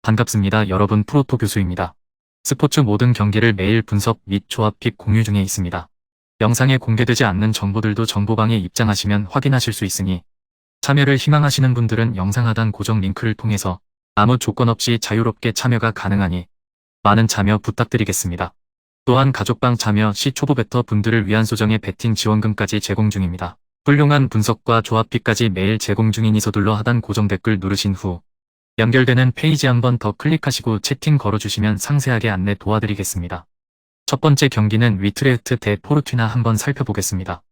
반갑습니다. 여러분, 프로토 교수입니다. 스포츠 모든 경기를 매일 분석 및 조합픽 공유 중에 있습니다. 영상에 공개되지 않는 정보들도 정보방에 입장하시면 확인하실 수 있으니 참여를 희망하시는 분들은 영상 하단 고정 링크를 통해서 아무 조건 없이 자유롭게 참여가 가능하니 많은 참여 부탁드리겠습니다. 또한 가족방 참여 시 초보 베터 분들을 위한 소정의 베팅 지원금까지 제공 중입니다. 훌륭한 분석과 조합픽까지 매일 제공 중이니 서둘러 하단 고정 댓글 누르신 후 연결되는 페이지 한 번 더 클릭하시고 채팅 걸어주시면 상세하게 안내 도와드리겠습니다. 첫 번째 경기는 위트레흐트 대 포르투나 한번 살펴보겠습니다.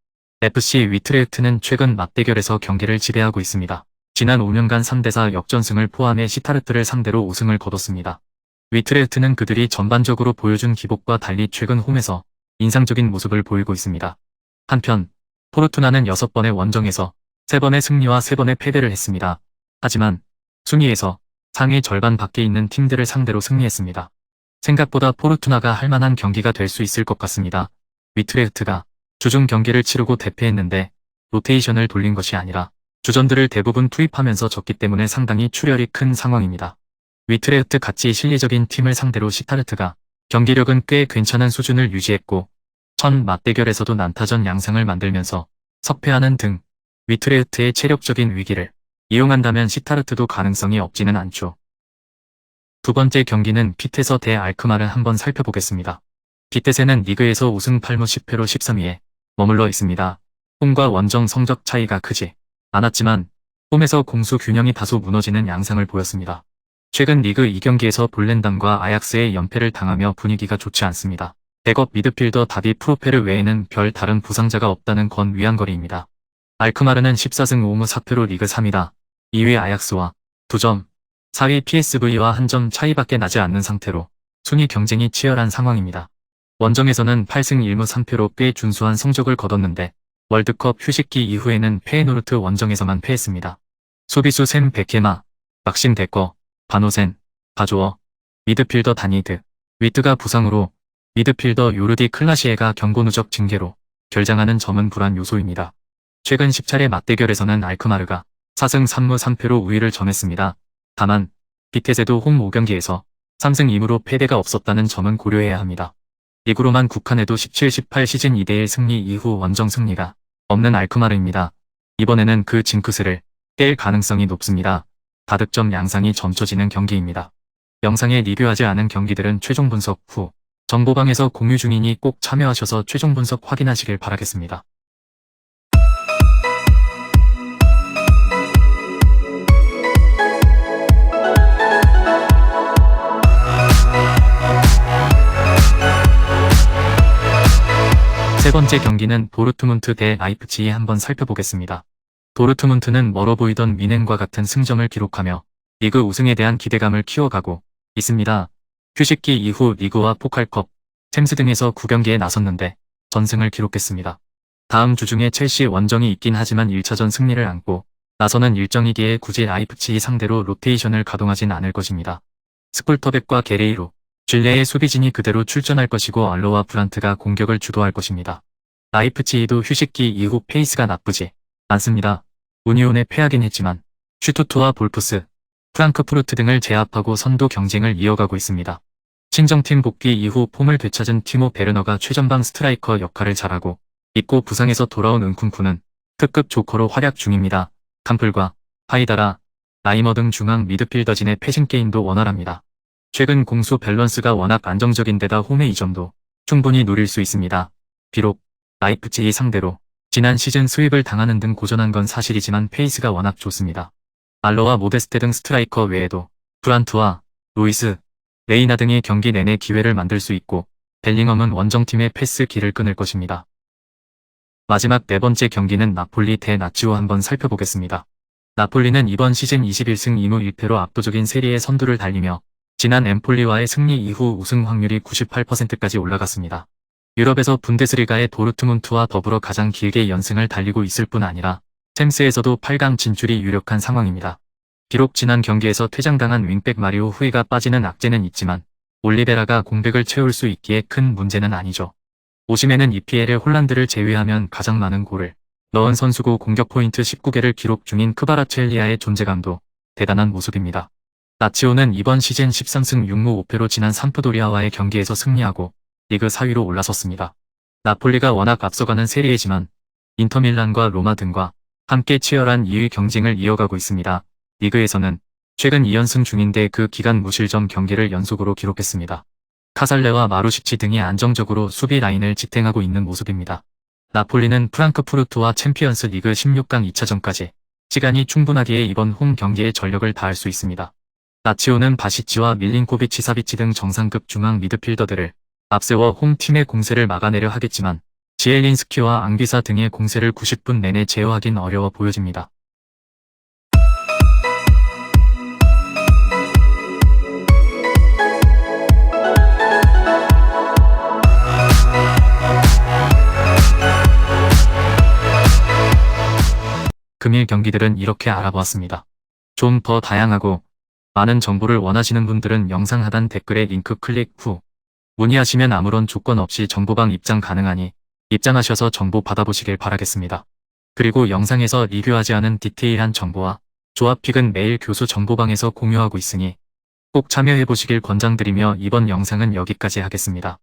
FC 위트레흐트는 최근 맞대결에서 경기를 지배하고 있습니다. 지난 5년간 3대4 역전승을 포함해 시타르트를 상대로 우승을 거뒀습니다. 위트레흐트는 그들이 전반적으로 보여준 기복과 달리 최근 홈에서 인상적인 모습을 보이고 있습니다. 한편 포르투나는 6번의 원정에서 3번의 승리와 3번의 패배를 했습니다. 하지만 순위에서 상위 절반 밖에 있는 팀들을 상대로 승리했습니다. 생각보다 포르투나가 할만한 경기가 될 수 있을 것 같습니다. 위트레흐트가 주중 경기를 치르고 대패했는데 로테이션을 돌린 것이 아니라 주전들을 대부분 투입하면서 졌기 때문에 상당히 출혈이 큰 상황입니다. 위트레흐트 같이 실리적인 팀을 상대로 시타르트가 경기력은 꽤 괜찮은 수준을 유지했고 첫 맞대결에서도 난타전 양상을 만들면서 석패하는 등 위트레흐트의 체력적인 위기를 이용한다면 시타르트도 가능성이 없지는 않죠. 두 번째 경기는 피테서 대 알크마를 한번 살펴보겠습니다. 피테세는 리그에서 우승 8무 10패로 13위에 머물러 있습니다. 홈과 원정 성적 차이가 크지 않았지만 홈에서 공수 균형이 다소 무너지는 양상을 보였습니다. 최근 리그 2경기에서 볼렌담과 아약스의 연패를 당하며 분위기가 좋지 않습니다. 백업 미드필더 다비 프로페르 외에는 별 다른 부상자가 없다는 건 위안거리입니다. 알크마르는 14승 5무 4패로 리그 3위다. 2위 아약스와 2점, 4위 PSV와 1점 차이밖에 나지 않는 상태로 순위 경쟁이 치열한 상황입니다. 원정에서는 8승 1무 3패로 꽤 준수한 성적을 거뒀는데 월드컵 휴식기 이후에는 페에노르트 원정에서만 패했습니다. 수비수 샘 베케마, 막심 데커, 바노센, 바조어, 미드필더 다니드, 위트가 부상으로 미드필더 요르디 클라시에가 경고 누적 징계로 결장하는 점은 불안 요소입니다. 최근 10차례 맞대결에서는 알크마르가 4승 3무 3패로 우위를 점했습니다. 다만 비테세도 홈 5경기에서 3승 2무로 패배가 없었다는 점은 고려해야 합니다. 리그로만 국한해도 17-18 시즌 2대1 승리 이후 원정 승리가 없는 알크마르입니다. 이번에는 그 징크스를 깰 가능성이 높습니다. 다득점 양상이 점쳐지는 경기입니다. 영상에 리뷰하지 않은 경기들은 최종 분석 후 정보방에서 공유 중이니 꼭 참여하셔서 최종 분석 확인하시길 바라겠습니다. 세 번째 경기는 도르트문트 대 라이프치히 한번 살펴보겠습니다. 도르트문트는 멀어 보이던 미넨과 같은 승점을 기록하며 리그 우승에 대한 기대감을 키워가고 있습니다. 휴식기 이후 리그와 포칼컵, 챔스 등에서 9경기에 나섰는데 전승을 기록했습니다. 다음 주 중에 첼시 원정이 있긴 하지만 1차전 승리를 안고 나서는 일정이기에 굳이 라이프치히 상대로 로테이션을 가동하진 않을 것입니다. 스폴터백과 게레이로, 쥘레의 수비진이 그대로 출전할 것이고 알로와 브란트가 공격을 주도할 것입니다. 라이프치히도 휴식기 이후 페이스가 나쁘지 않습니다. 우니온에 패하긴 했지만 슈투트와 볼프스, 프랑크푸르트 등을 제압하고 선두 경쟁을 이어가고 있습니다. 친정팀 복귀 이후 폼을 되찾은 티모 베르너가 최전방 스트라이커 역할을 잘하고 있고 부상에서 돌아온 은쿤쿠는 특급 조커로 활약 중입니다. 캄플과 하이다라, 라이머 등 중앙 미드필더진의 패싱 게임도 원활합니다. 최근 공수 밸런스가 워낙 안정적인데다 홈의 이점도 충분히 노릴 수 있습니다. 비록 라이프치히 상대로 지난 시즌 수입을 당하는 등 고전한 건 사실이지만 페이스가 워낙 좋습니다. 알러와 모데스테 등 스트라이커 외에도 브란트와 로이스, 레이나 등이 경기 내내 기회를 만들 수 있고 벨링엄은 원정팀의 패스 길을 끊을 것입니다. 마지막 네 번째 경기는 나폴리 대 나치오 한번 살펴보겠습니다. 나폴리는 이번 시즌 21승 2무 1패로 압도적인 세리의 선두를 달리며 지난 엠폴리와의 승리 이후 우승 확률이 98%까지 올라갔습니다. 유럽에서 분데스리가의 도르트문트와 더불어 가장 길게 연승을 달리고 있을 뿐 아니라 챔스에서도 8강 진출이 유력한 상황입니다. 비록 지난 경기에서 퇴장당한 윙백 마리오 후이가 빠지는 악재는 있지만 올리베라가 공백을 채울 수 있기에 큰 문제는 아니죠. 오시멘은 EPL에 홀란드를 제외하면 가장 많은 골을 넣은 선수고 공격 포인트 19개를 기록 중인 크바라첼리아의 존재감도 대단한 모습입니다. 라치오는 이번 시즌 13승 6무 5패로 지난 삼프도리아와의 경기에서 승리하고 리그 4위로 올라섰습니다. 나폴리가 워낙 앞서가는 세리에지만 인터밀란과 로마 등과 함께 치열한 2위 경쟁을 이어가고 있습니다. 리그에서는 최근 2연승 중인데 그 기간 무실점 경기를 연속으로 기록했습니다. 카살레와 마루시치 등이 안정적으로 수비 라인을 지탱하고 있는 모습입니다. 나폴리는 프랑크푸르트와 챔피언스 리그 16강 2차전까지 시간이 충분하기에 이번 홈 경기에 전력을 다할 수 있습니다. 라치오는 바시치와 밀린코비치 사비치 등 정상급 중앙 미드필더들을 앞세워 홈팀의 공세를 막아내려 하겠지만 지엘린스키와 앙비사 등의 공세를 90분 내내 제어하긴 어려워 보여집니다. 금일 경기들은 이렇게 알아보았습니다. 좀 더 다양하고 많은 정보를 원하시는 분들은 영상 하단 댓글에 링크 클릭 후 문의하시면 아무런 조건 없이 정보방 입장 가능하니 입장하셔서 정보 받아보시길 바라겠습니다. 그리고 영상에서 리뷰하지 않은 디테일한 정보와 조합픽은 매일 교수 정보방에서 공유하고 있으니 꼭 참여해보시길 권장드리며 이번 영상은 여기까지 하겠습니다.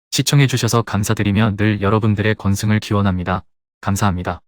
시청해주셔서 감사드리며 늘 여러분들의 건승을 기원합니다. 감사합니다.